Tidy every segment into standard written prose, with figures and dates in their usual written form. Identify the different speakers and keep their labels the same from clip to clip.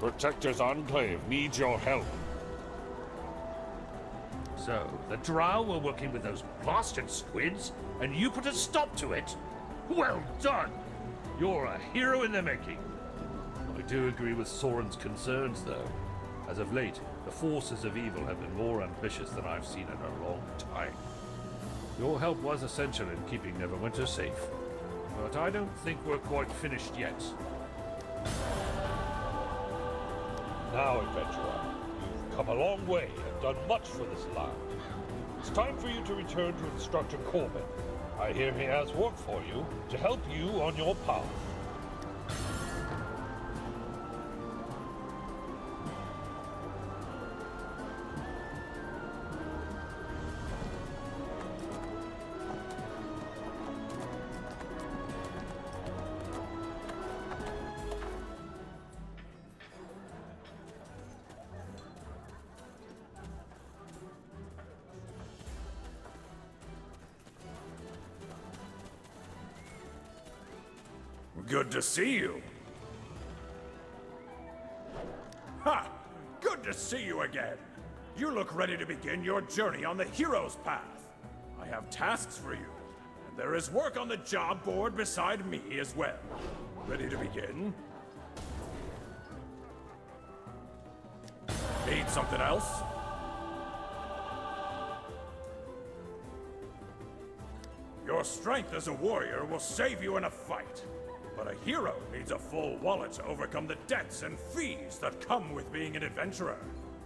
Speaker 1: Protector's Enclave needs your help.
Speaker 2: So, the Drow were working with those bastard squids, and you put a stop to it? Well done! You're a hero in the making. I do agree with Soren's concerns, though. As of late, the forces of evil have been more ambitious than I've seen in a long time. Your help was essential in keeping Neverwinter safe, but I don't think we're quite finished yet.
Speaker 1: Now, adventurer, you've come a long way and done much for this land. It's time for you to return to Instructor Corbin. I hear he has work for you to help you on your path.
Speaker 3: Good to see you. Ha! Good to see you again. You look ready to begin your journey on the hero's path. I have tasks for you, and there is work on the job board beside me as well. Ready to begin? Need something else? Your strength as a warrior will save you in a fight. But a hero needs a full wallet to overcome the debts and fees that come with being an adventurer.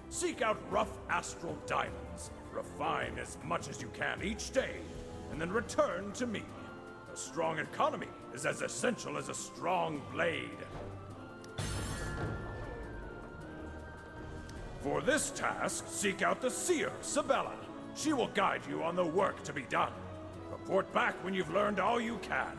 Speaker 3: Seek out rough astral diamonds, refine as much as you can each day, and then return to me. A strong economy is as essential as a strong blade. For this task, seek out the seer, Sabella. She will guide you on the work to be done. Report back when you've learned all you can.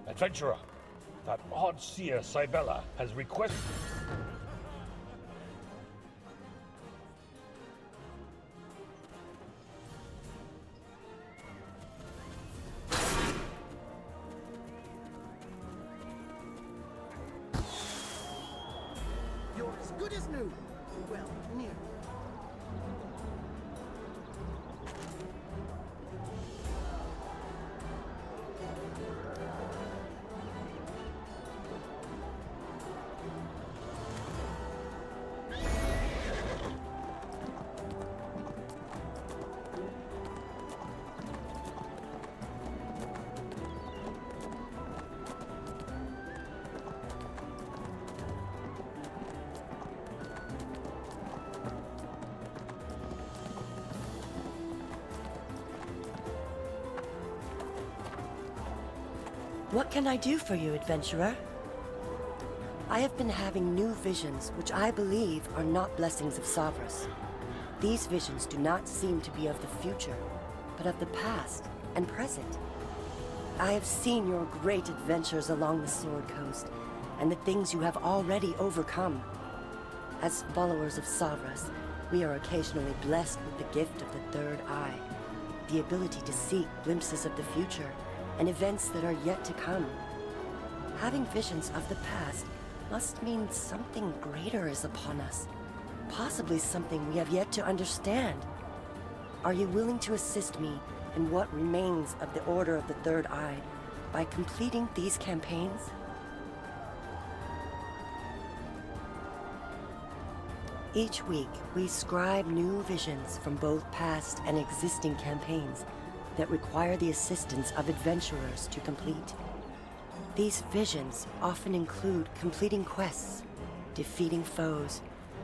Speaker 1: Adventurer, that odd seer Cybella has requested...
Speaker 4: You're as good as new. Well, near.
Speaker 5: What can I do for you, adventurer? I have been having new visions which I believe are not blessings of Savras. These visions do not seem to be of the future, but of the past and present. I have seen your great adventures along the Sword Coast, and the things you have already overcome. As followers of Savras, we are occasionally blessed with the gift of the Third Eye, the ability to see glimpses of the future and events that are yet to come. Having visions of the past must mean something greater is upon us, possibly something we have yet to understand. Are you willing to assist me in what remains of the Order of the Third Eye by completing these campaigns? Each week, we scribe new visions from both past and existing campaigns that require the assistance of adventurers to complete. These visions often include completing quests, defeating foes,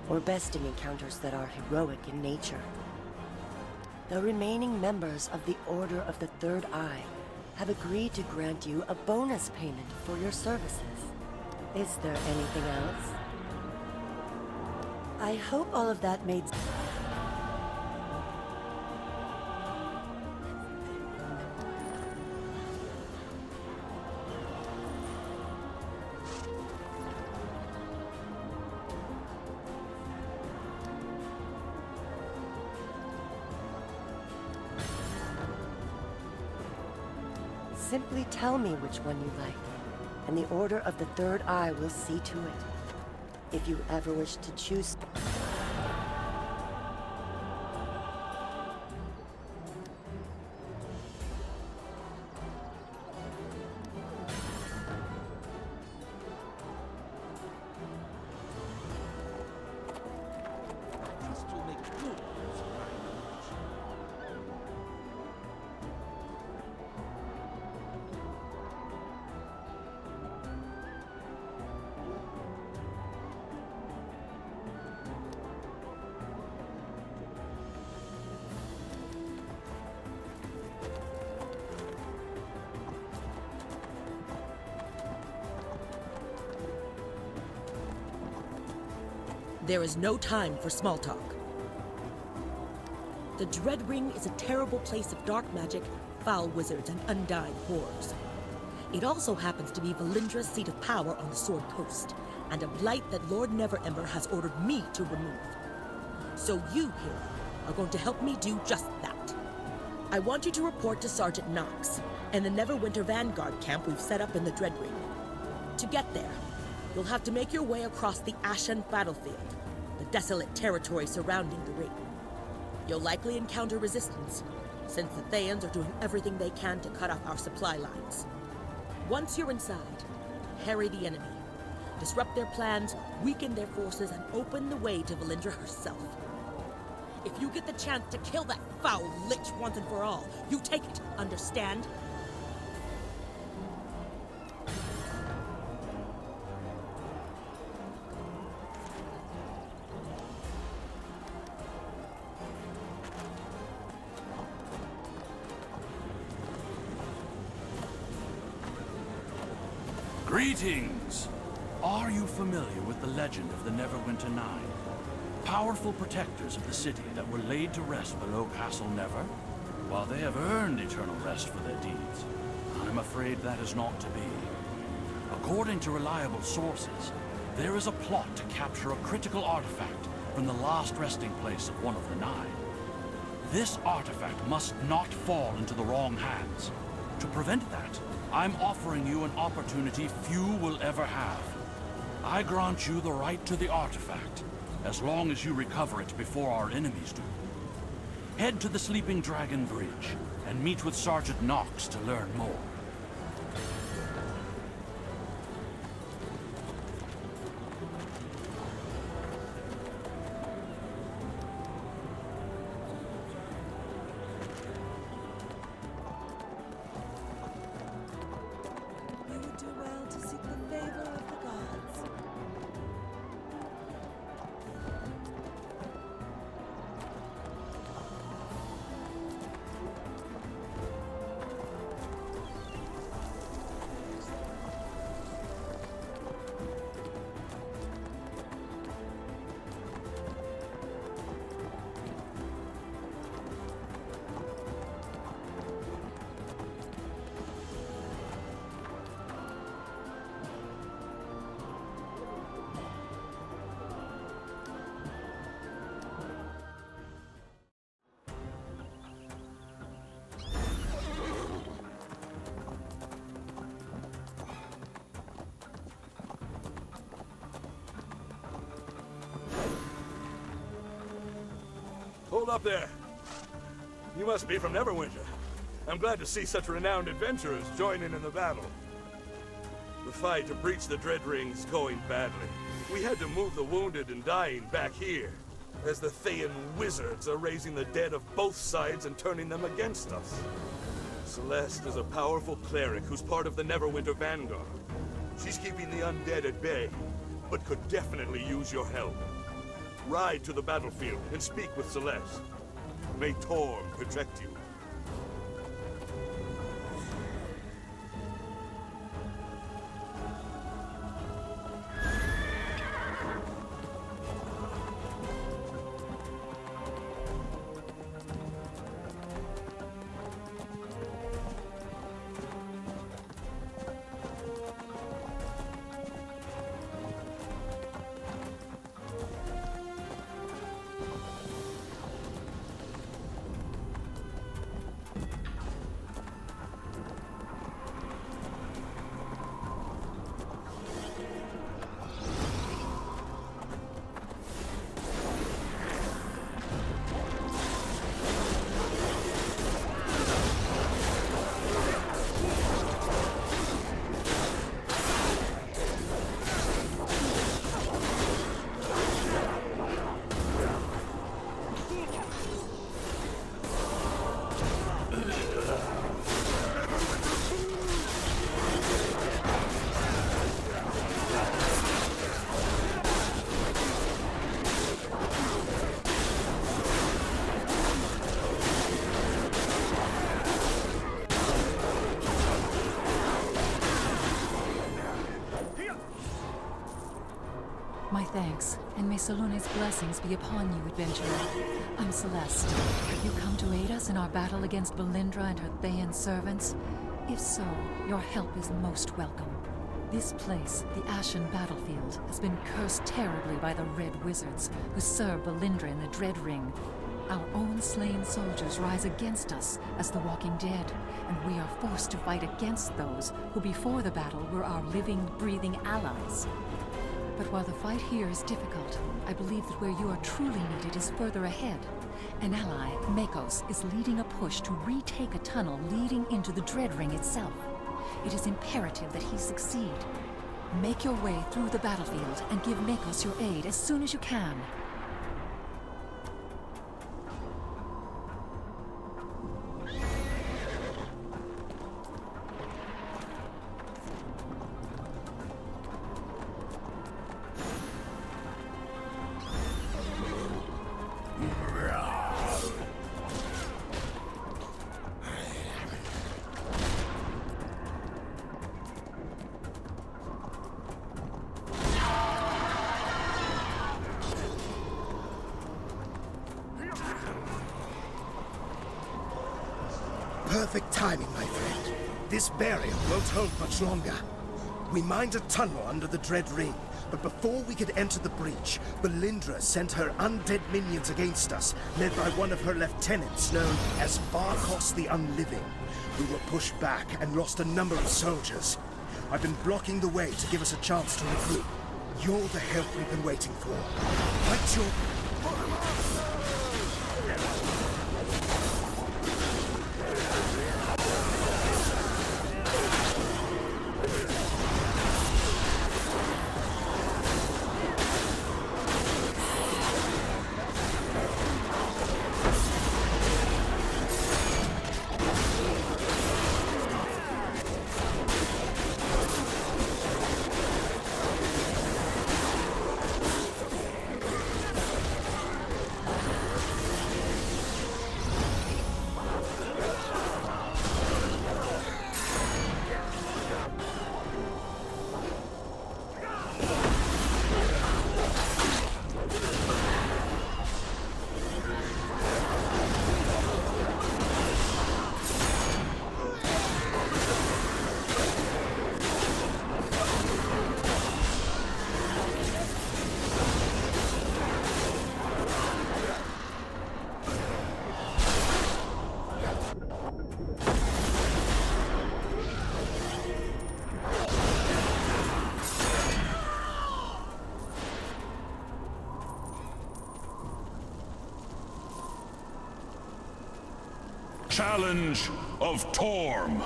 Speaker 5: or besting encounters that are heroic in nature. The remaining members of the Order of the Third Eye have agreed to grant you a bonus payment for your services. Is there anything else? I hope all of that made sense. Simply tell me which one you like, and the Order of the Third Eye will see to it. If you ever wish to choose...
Speaker 6: There is no time for small talk. The Dread Ring is a terrible place of dark magic, foul wizards, and undying horrors. It also happens to be Valindra's seat of power on the Sword Coast, and a blight that Lord Neverwinter has ordered me to remove. So you, hero, are going to help me do just that. I want you to report to Sergeant Knox and the Neverwinter Vanguard camp we've set up in the Dread Ring. To get there, you'll have to make your way across the Ashen battlefield, the desolate territory surrounding the ring. You'll likely encounter resistance, since the Thayans are doing everything they can to cut off our supply lines. Once you're inside, harry the enemy, disrupt their plans, weaken their forces, and open the way to Valindra herself. If you get the chance to kill that foul lich once and for all, you take it, understand?
Speaker 7: Greetings! Are you familiar with the legend of the Neverwinter Nine? Powerful protectors of the city that were laid to rest below Castle Never? While they have earned eternal rest for their deeds, I'm afraid that is not to be. According to reliable sources, there is a plot to capture a critical artifact from the last resting place of one of the Nine. This artifact must not fall into the wrong hands. To prevent that, I'm offering you an opportunity few will ever have. I grant you the right to the artifact, as long as you recover it before our enemies do. Head to the Sleeping Dragon Bridge, and meet with Sergeant Knox to learn more.
Speaker 6: You would do well to seek the favor of the gods.
Speaker 3: Hold up there. You must be from Neverwinter. I'm glad to see such renowned adventurers joining in the battle. The fight to breach the Dread Ring's going badly. We had to move the wounded and dying back here, as the Thayan wizards are raising the dead of both sides and turning them against us. Celeste is a powerful cleric who's part of the Neverwinter Vanguard. She's keeping the undead at bay, but could definitely use your help. Ride to the battlefield and speak with Celeste. May Torm protect you.
Speaker 8: thanks, and may Solune's blessings be upon you, adventurer. I'm Celeste. You come to aid us in our battle against Valindra and her Thayan servants? If so, your help is most welcome. This place, the Ashen Battlefield, has been cursed terribly by the Red Wizards, who serve Valindra in the Dread Ring. Our own slain soldiers rise against us as the Walking Dead, and we are forced to fight against those who before the battle were our living, breathing allies. But while the fight here is difficult, I believe that where you are truly needed is further ahead. An ally, Makos, is leading a push to retake a tunnel leading into the Dread Ring itself. It is imperative that he succeed. Make your way through the battlefield and give Makos your aid as soon as you can.
Speaker 9: Perfect timing, my friend. This barrier won't hold much longer. We mined a tunnel under the Dread Ring, but before we could enter the breach, Valindra sent her undead minions against us, led by one of her lieutenants known as Varkos the Unliving. We were pushed back and lost a number of soldiers. I've been blocking the way to give us a chance to regroup. You're the help we've been waiting for. Fight your...
Speaker 3: Challenge of Torm.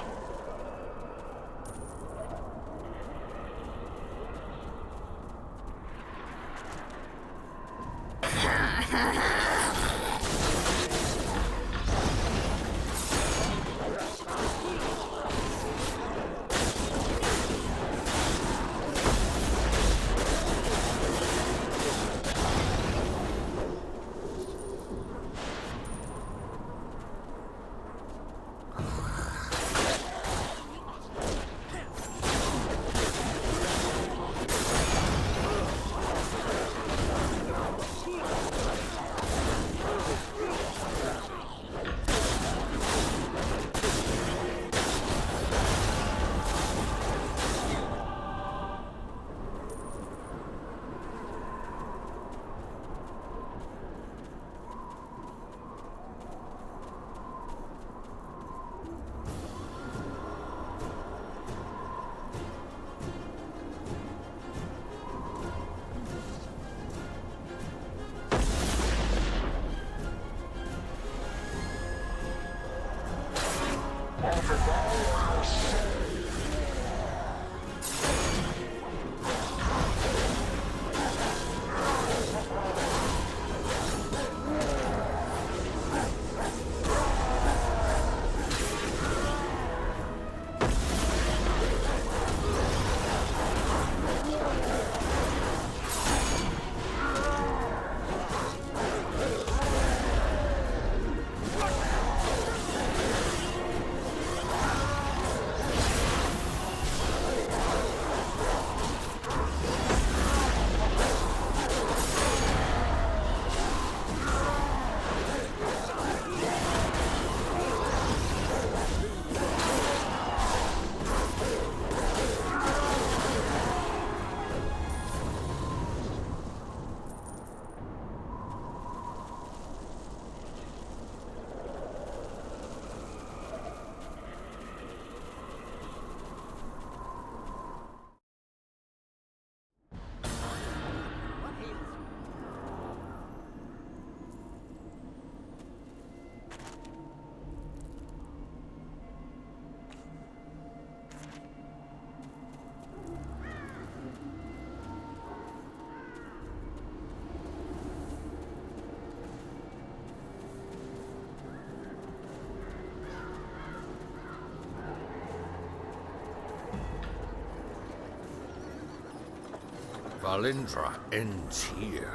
Speaker 10: Valindra ends here.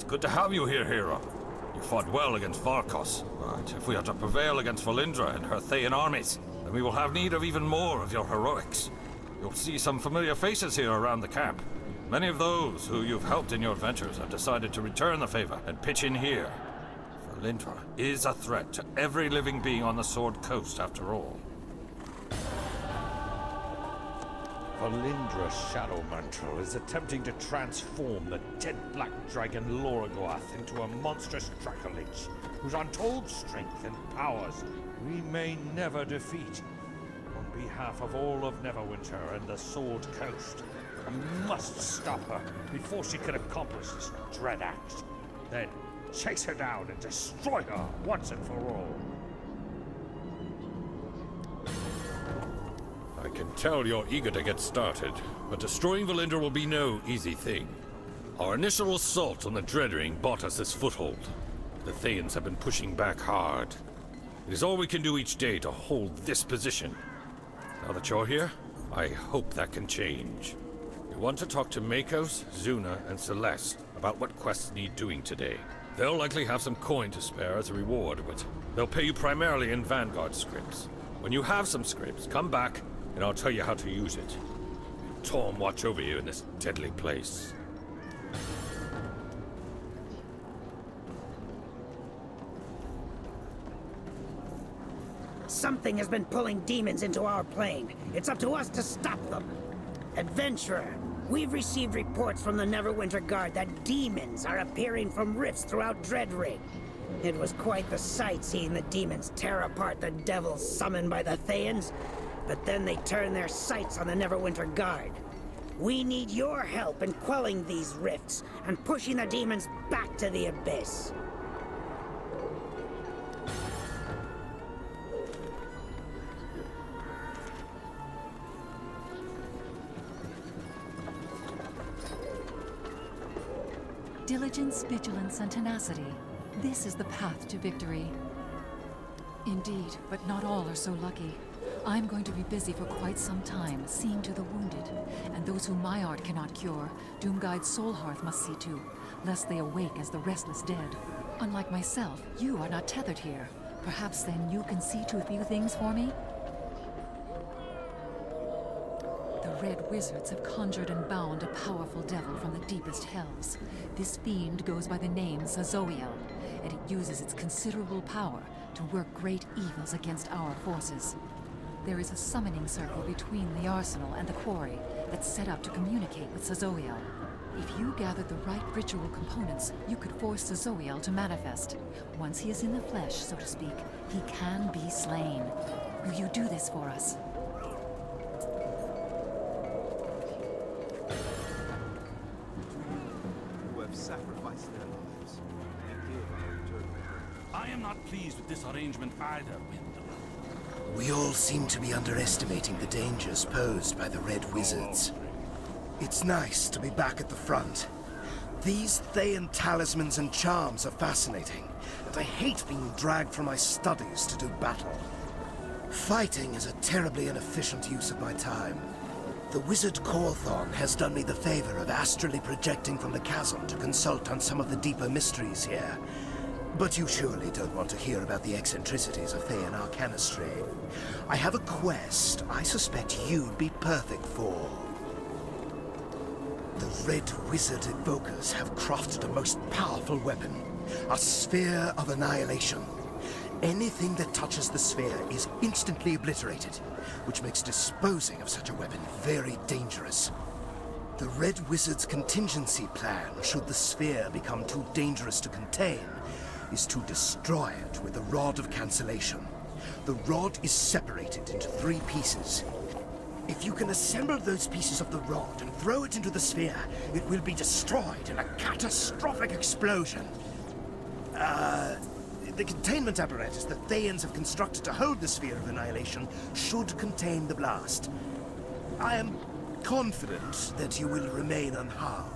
Speaker 3: Good to have you here, hero. You fought well against Varkos, but if we are to prevail against Valindra and her Thayan armies, then we will have need of even more of your heroics. You'll see some familiar faces here around the camp. Many of those who you've helped in your adventures have decided to return the favor and pitch in here. Valindra is a threat to every living being on the Sword Coast, after all.
Speaker 2: Valindra's shadow mantle is attempting to transform the dead black dragon Lorogoath into a monstrous Dracolich, whose untold strength and powers we may never defeat. On behalf of all of Neverwinter and the Sword Coast, you must stop her before she can accomplish this dread act. Then chase her down and destroy her once and for all.
Speaker 1: I can tell you're eager to get started, but destroying Valindra will be no easy thing. Our initial assault on the Dreadring bought us this foothold. The Thayans have been pushing back hard. It is all we can do each day to hold this position. Now that you're here, I hope that can change. We want to talk to Makos, Zuna, and Celeste about what quests need doing today. They'll likely have some coin to spare as a reward, but they'll pay you primarily in Vanguard scripts. When you have some scripts, come back, and I'll tell you how to use it. Torm watch over you in this deadly place.
Speaker 11: Something has been pulling demons into our plane. It's up to us to stop them. Adventurer, we've received reports from the Neverwinter Guard that demons are appearing from rifts throughout Dreadring. It was quite the sight seeing the demons tear apart the devils summoned by the Thayans, but then they turn their sights on the Neverwinter Guard. We need your help in quelling these rifts and pushing the demons back to the abyss.
Speaker 8: Diligence, vigilance, and tenacity. This is the path to victory. Indeed, but not all are so lucky. I'm going to be busy for quite some time, seeing to the wounded, and those whom my art cannot cure, Doomguide Soulhearth must see to, lest they awake as the restless dead. Unlike myself, you are not tethered here. Perhaps then you can see to a few things for me? The Red Wizards have conjured and bound a powerful devil from the deepest hells. This fiend goes by the name Zazoiel, and it uses its considerable power to work great evils against our forces. There is a summoning circle between the arsenal and the quarry that's set up to communicate with Zazoiel. If you gathered the right ritual components, you could force Zazoiel to manifest. Once he is in the flesh, so to speak, he can be slain. Will you do this for us?
Speaker 9: Who have sacrificed their lives and give our eternal hope.
Speaker 7: I am not pleased with this arrangement either, Wendell.
Speaker 9: We all seem to be underestimating the dangers posed by the Red Wizards. It's nice to be back at the front. These Thayan talismans and charms are fascinating, and I hate being dragged from my studies to do battle. Fighting is a terribly inefficient use of my time. The wizard Korthon has done me the favor of astrally projecting from the chasm to consult on some of the deeper mysteries here. But you surely don't want to hear about the eccentricities of Thayan arcanistry. I have a quest I suspect you'd be perfect for. The Red Wizard Evokers have crafted a most powerful weapon, a Sphere of Annihilation. Anything that touches the sphere is instantly obliterated, which makes disposing of such a weapon very dangerous. The Red Wizard's contingency plan, should the sphere become too dangerous to contain, is to destroy it with the Rod of Cancellation. The rod is separated into 3 pieces. If you can assemble those pieces of the rod and throw it into the sphere, it will be destroyed in a catastrophic explosion. The containment apparatus that Thayans have constructed to hold the Sphere of Annihilation should contain the blast. I am confident that you will remain unharmed.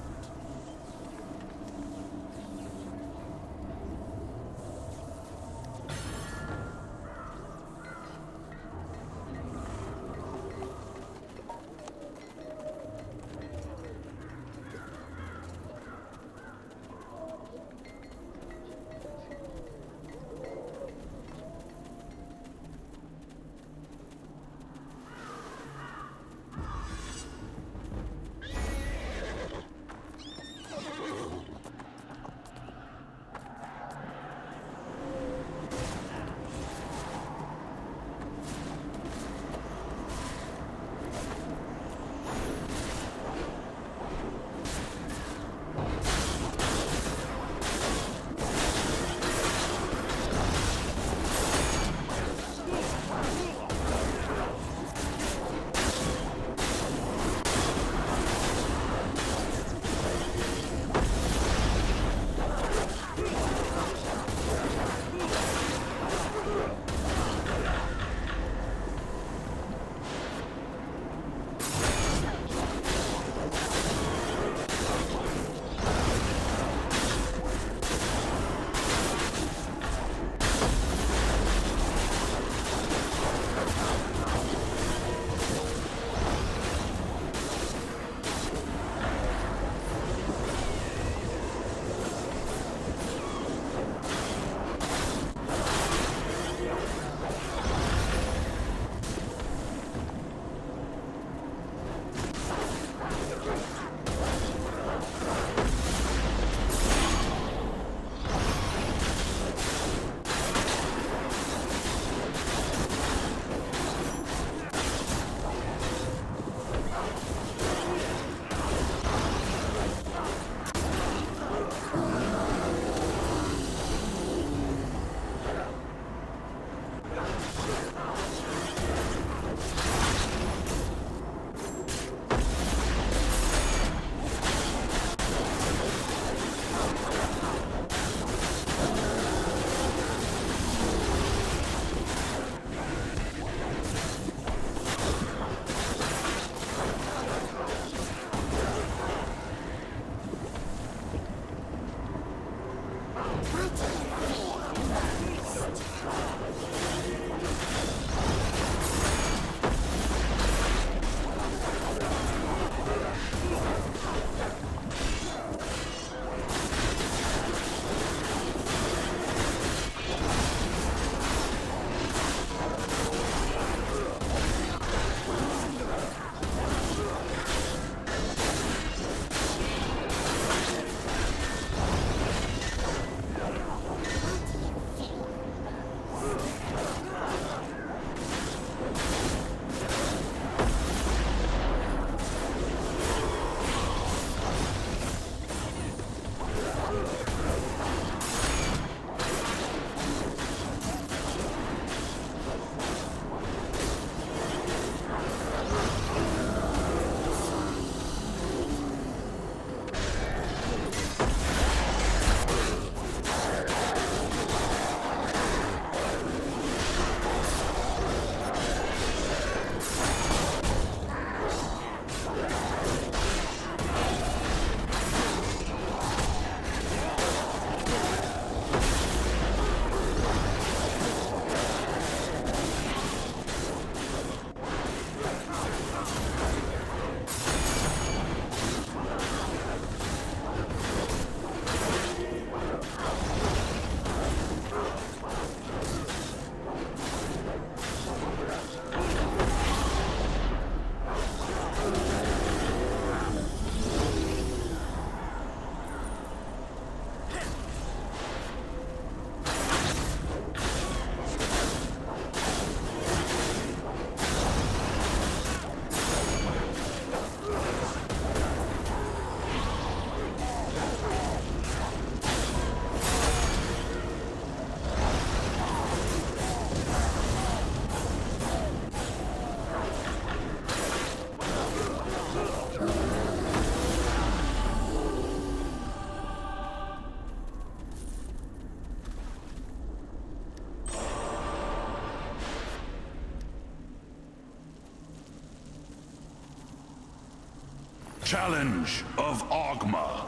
Speaker 7: Challenge of Ogma.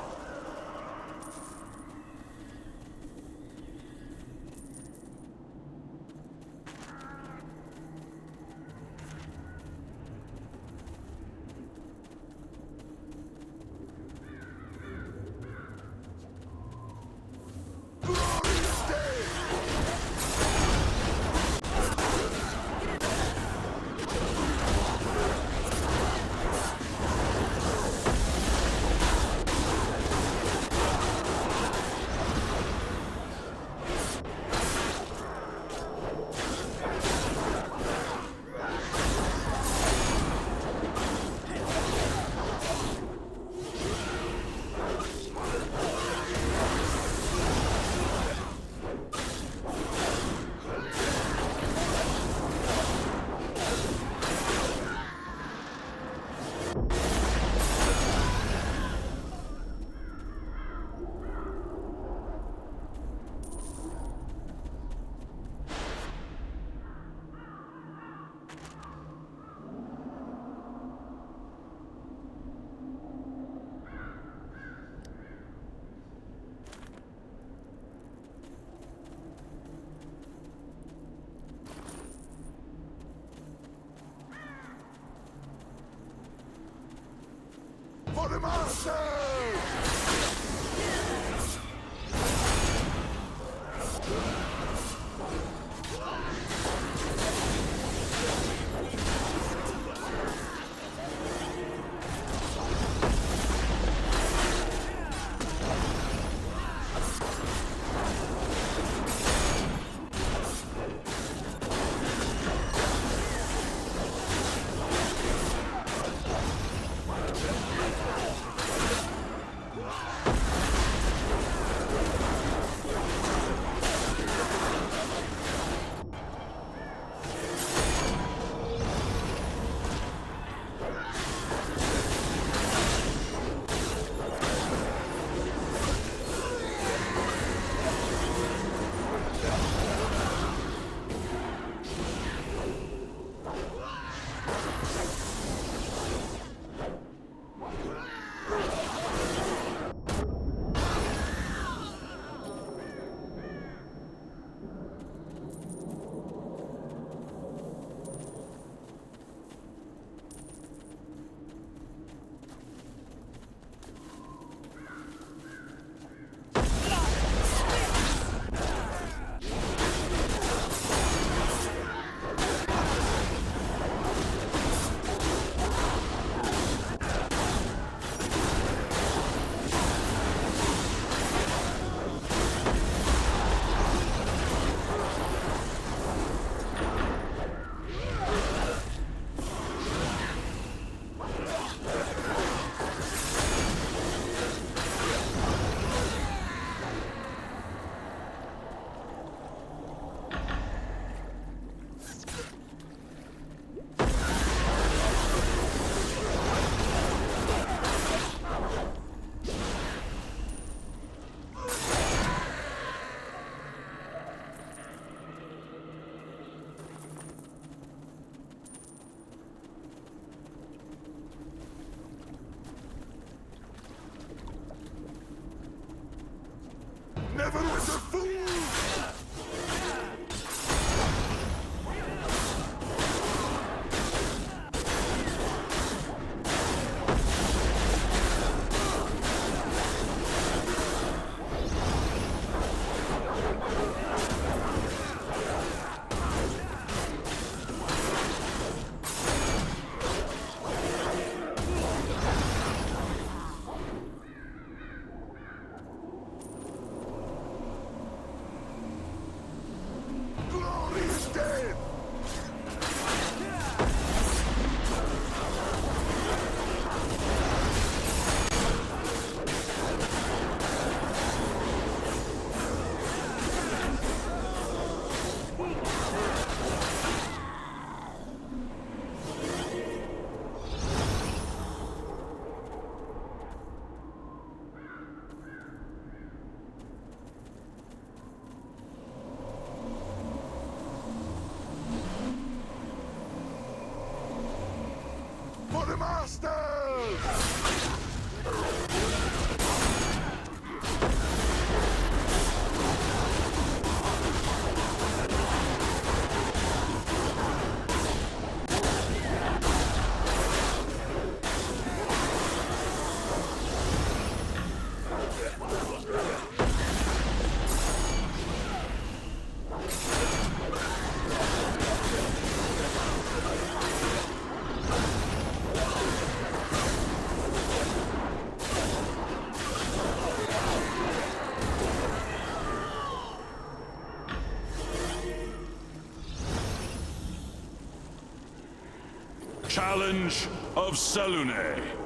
Speaker 10: For the master! Neverwinter fool! For the Masters!
Speaker 12: challenge of Selune.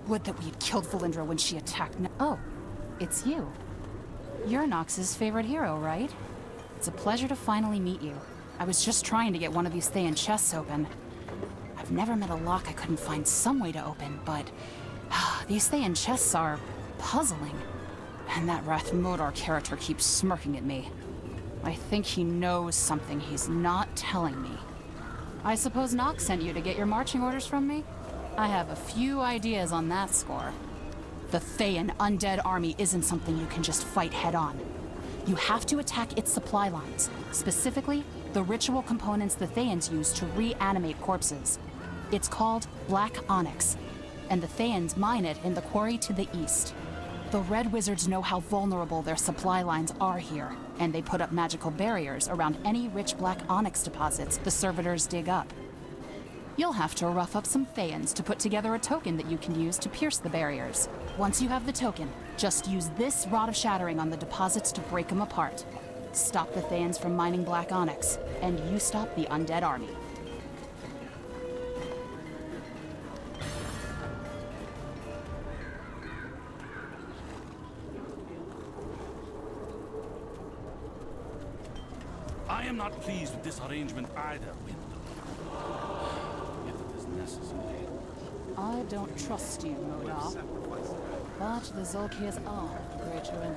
Speaker 13: Would that we had killed Valindra when she attacked
Speaker 8: Oh, it's you. You're Nox's favorite hero, right?
Speaker 13: It's a pleasure to finally meet you. I was just trying to get one of these Thayan chests open. I've never met a lock I couldn't find some way to open, but these Thayan chests are puzzling. And that Rath Modar character keeps smirking at me. I think he knows something he's not telling me. I suppose Nox sent you to get your marching orders from me? I have a few ideas on that score. The Thayan undead army isn't something you can just fight head-on. You have to attack its supply lines, specifically the ritual components the Thayans use to reanimate corpses. It's called Black Onyx, and the Thayans mine it in the quarry to the east. The Red Wizards know how vulnerable their supply lines are here, and they put up magical barriers around any rich Black Onyx deposits the servitors dig up. You'll have to rough up some Thayans to put together a token that you can use to pierce the barriers. Once you have the token, just use this Rod of Shattering on the deposits to break them apart. Stop the Thayans from mining Black Onyx, and you stop the undead army.
Speaker 7: I am not pleased with this arrangement either, Wind. If it is necessary.
Speaker 8: I don't trust you, Modar. But the Zolkirs are the greater enemy.